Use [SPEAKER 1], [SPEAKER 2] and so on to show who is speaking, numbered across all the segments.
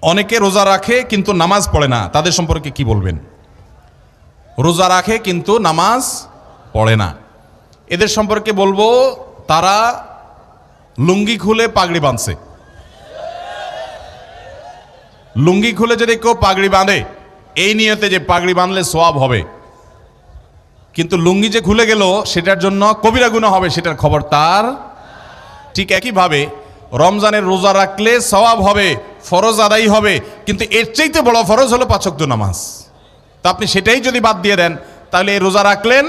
[SPEAKER 1] অনেকে রোজা রাখে কিন্তু নামাজ পড়ে না, তাদের সম্পর্কে কি বলবেন? রোজা রাখে কিন্তু নামাজ পড়ে না, এদের সম্পর্কে বলবো তারা লুঙ্গি খুলে পাগড়ি বাঁধছে। লুঙ্গি খুলে যদি কেউ পাগড়ি বাঁধে এই নিয়তে যে পাগড়ি বাঁধলে সওয়াব হবে, কিন্তু লুঙ্গি যে খুলে গেল সেটার জন্য কবিরা গুনাহ হবে, সেটার খবর তার। ঠিক একইভাবে রমজানের রোজা রাখলে সওয়াব হবে, ফরজ আদায় হবে, কিন্তু এর চাইতে বড় ফরজ হলো 5 ওয়াক্ত নামাজ। তো আপনি সেটাই যদি বাদ দিয়ে দেন তাহলে এই রোজা রাখলেন,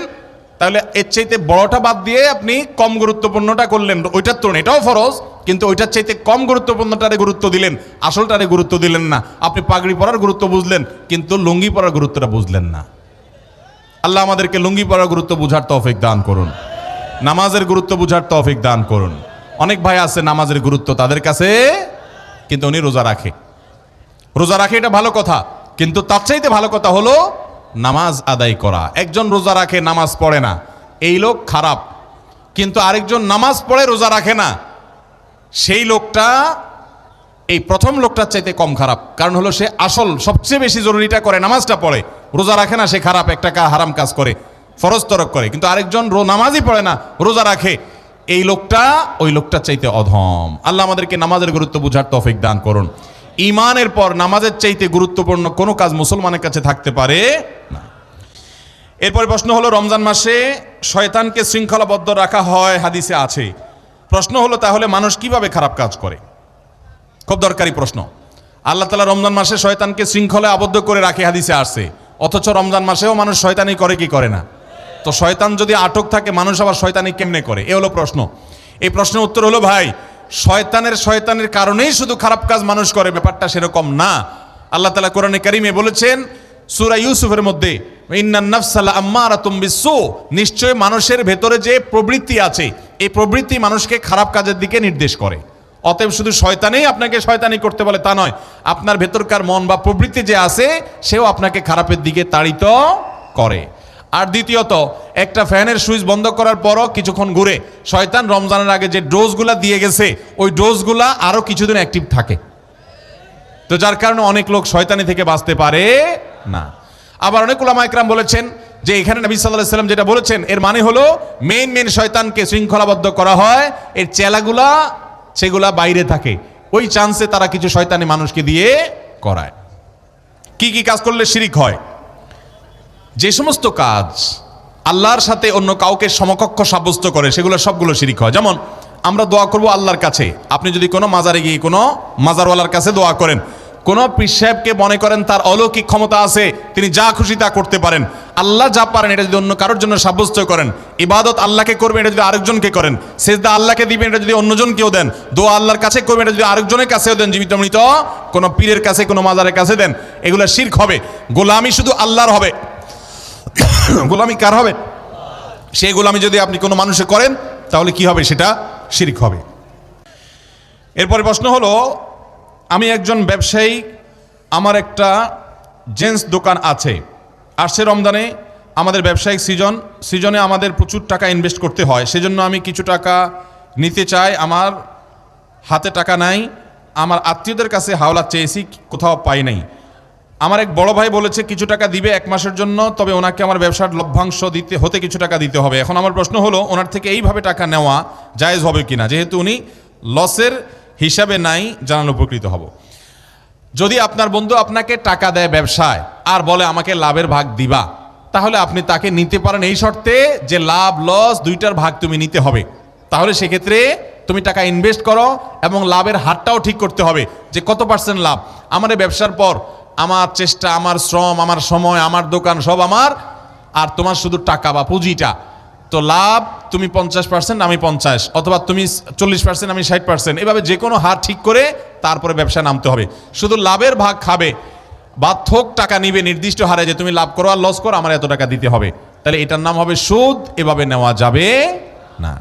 [SPEAKER 1] তাহলে এর চাইতে বড়টা বাদ দিয়ে আপনি কম গুরুত্বপূর্ণটা করলেন। ওইটার তো এটাও ফরজ, কিন্তু ওইটার চাইতে কম গুরুত্বপূর্ণটারে গুরুত্ব দিলেন, আসলটারে গুরুত্ব দিলেন না। আপনি পাগড়ি পরার গুরুত্ব বুঝলেন কিন্তু লুঙ্গি পরার গুরুত্বটা বুঝলেন না। আল্লাহ আমাদেরকে লুঙ্গি পরার গুরুত্ব বুঝার তৌফিক দান করুন, নামাজের গুরুত্ব বুঝার তৌফিক দান করুন। অনেক ভাই আছে নামাজের গুরুত্ব তাদের কাছে, কিন্তু উনি রোজা রাখে। রোজা রাখে এটা ভালো কথা, কিন্তু তার চাইতে ভালো কথা হলো নামাজ আদায় করা। একজন রোজা রাখে নামাজ পড়ে না, এই লোক খারাপ। কিন্তু আরেকজন নামাজ পড়ে রোজা রাখে না, সেই লোকটা এই প্রথম লোকটার চাইতে কম খারাপ। কারণ হলো সে আসল সবচেয়ে বেশি জরুরিটা করে, নামাজটা পড়ে, রোজা রাখে না, সে খারাপ, একটা হারাম কাজ করে, ফরজ তরক করে। কিন্তু আরেকজন নামাজই পড়ে না, রোজা রাখে, এই লোকটা ওই লোকটার চাইতে অধম। আল্লাহ আমাদেরকে নামাজের গুরুত্ব বুঝার তৌফিক দান করুন। ঈমানের পর নামাজের চাইতে গুরুত্বপূর্ণ কোনো কাজ মুসলমানের কাছে থাকতে পারে না। এরপর প্রশ্ন হলো, রমজান মাসে শয়তানকে শৃঙ্খলাবদ্ধ রাখা হয়, হাদিসে আছে। প্রশ্ন হলো তাহলে মানুষ কিভাবে খারাপ কাজ করে? খুব দরকারি প্রশ্ন। আল্লাহ তাআলা রমজান মাসে শয়তানকে শৃঙ্খলায় আবদ্ধ করে রাখে, হাদিসে আসছে। অথচ রমজান মাসেও মানুষ শয়তানি করে কি করে না? তো শয়তান যদি আটক থাকে মানুষ আবার শয়তানি কেমনে করে? এ হলো প্রশ্ন। এই প্রশ্নের উত্তর হলো, ভাই শয়তানের কারণেই শুধু খারাপ কাজ মানুষ করে, ব্যাপারটা সেরকম না। আল্লাহ তাআলা কোরআনে কারিমে বলেছেন সূরা ইউসুফের মধ্যে, ইন্নান নাফসা লাআম্মারাতুম বিসসু, নিশ্চয় মানুষের ভেতরে যে প্রবৃত্তি আছে এই প্রবৃত্তি মানুষকে খারাপ কাজের দিকে নির্দেশ করে। অতএব শুধু শয়তানেই আপনাকে শয়তানি করতে বলে তা নয়, আপনার ভেতরকার মন বা প্রবৃত্তি যে আছে সেও আপনাকে খারাপের দিকে তাড়িত করে। আর দ্বিতীয়ত, একটা ফ্যানের সুইচ বন্ধ করার পরও কিছুক্ষণ ঘুরে শয়তান রমজানের আগে যে ডোজগুলা দিয়ে গেছে ওই ডোজগুলা আরো কিছুদিন অ্যাক্টিভ থাকে। তো যার কারণে অনেক লোক শয়তানি থেকে বাঁচতে পারে না। আবার অনেক উলামা ইকরাম বলেছেন যে এখানে নবী সাল্লাল্লাহু আলাইহি ওয়াসাল্লাম যেটা বলেছেন এর মানে হলো মেইন শয়তানকে শৃঙ্খলাবদ্ধ করা হয়, এর চেলাগুলা সেগুলা বাইরে থাকে, ওই চান্সে তারা কিছু শয়তানি মানুষকে দিয়ে করায়। কি কি কাজ করলে শিরিক হয়? যে সমস্ত কাজ আল্লাহর সাথে অন্য কাউকে সমকক্ষ সাব্যস্ত করে সেগুলো সবগুলো শিরিক হয়। যেমন আমরা দোয়া করব আল্লাহর কাছে, আপনি যদি কোনো মাজারে গিয়ে কোনো মাজারওয়ালার কাছে দোয়া করেন, কোনো পীর সাহেবকে মনে করেন তার অলৌকিক ক্ষমতা আছে, তিনি যা খুশি তা করতে পারেন, আল্লাহ যা পারেন এটা যদি অন্য কারোর জন্য সাব্যস্ত করেন, ইবাদত আল্লাহকে করবেন এটা যদি আরেকজনকে করেন, সেজদা আল্লাহকে দিবেন এটা যদি অন্যজনকেও দেন, দোয়া আল্লাহর কাছে করবেন এটা যদি আরেকজনের কাছেও দেন, জীবিত মৃত কোনো পীরের কাছে কোনো মাজারের কাছে দেন, এগুলো শিরক হবে। গোলামি শুধু আল্লাহর হবে। গোলামি কার হবে? সেই গোলামি যদি আপনি কোনো মানুষে করেন তাহলে কি হবে? সেটা শিরক হবে। এরপরে প্রশ্ন হলো, আমি একজন ব্যবসায়ী, আমার একটা জেন্টস দোকান আছে, আসছে রমজানে আমাদের ব্যবসায়িক সিজনে আমাদের প্রচুর টাকা ইনভেস্ট করতে হয়, সেজন্য আমি কিছু টাকা নিতে চাই, আমার হাতে টাকা নাই, আমার আত্মীয়দের কাছে হাওলাত চেয়েছি, কোথাও পাই নাই। আমার এক বড় ভাই বলেছে কিছু টাকা দিবে 1 মাসের জন্য, তবে ওনাকে আমার ব্যবসার লভ্যাংশ হতে কিছু টাকা দিতে হবে। এখন আমার প্রশ্ন হলো, ওনার থেকে এইভাবে টাকা নেওয়া জায়েজ হবে কিনা? যেহেতু উনি লসের হিসাবে নাই, জানালে উপকৃত হব। যদি আপনার বন্ধু আপনাকে টাকা দেয় ব্যবসায় আর বলে আমাকে লাভের ভাগ দিবা, তাহলে আপনি তাকে নিতে পারেন এই শর্তে যে লাভ লস দুইটার ভাগ তুমি নিতে হবে। তাহলে সেক্ষেত্রে তুমি টাকা ইনভেস্ট করো এবং লাভের হারটাও ঠিক করতে হবে যে কত পার্সেন্ট লাভ। আমার এই ব্যবসার পর আমার চেষ্টা, আমার শ্রম, আমার সময়, আমার দোকান সব আমার, আর তোমার শুধু টাকা বা পুঁজিটা, তো লাভ তুমি 50%, আমি 50, অথবা তুমি 40%, আমি 60%, এভাবে যে কোনো হার ঠিক করে তারপরে ব্যবসায় নামতে হবে। শুধু লাভের ভাগ খাবে বা থোক টাকা নিবে নির্দিষ্ট হারে যে তুমি লাভ করো আর লস করো, আমার এত টাকা দিতে হবে, তাহলে এটার নাম হবে সুদ। এভাবে নেওয়া যাবে না।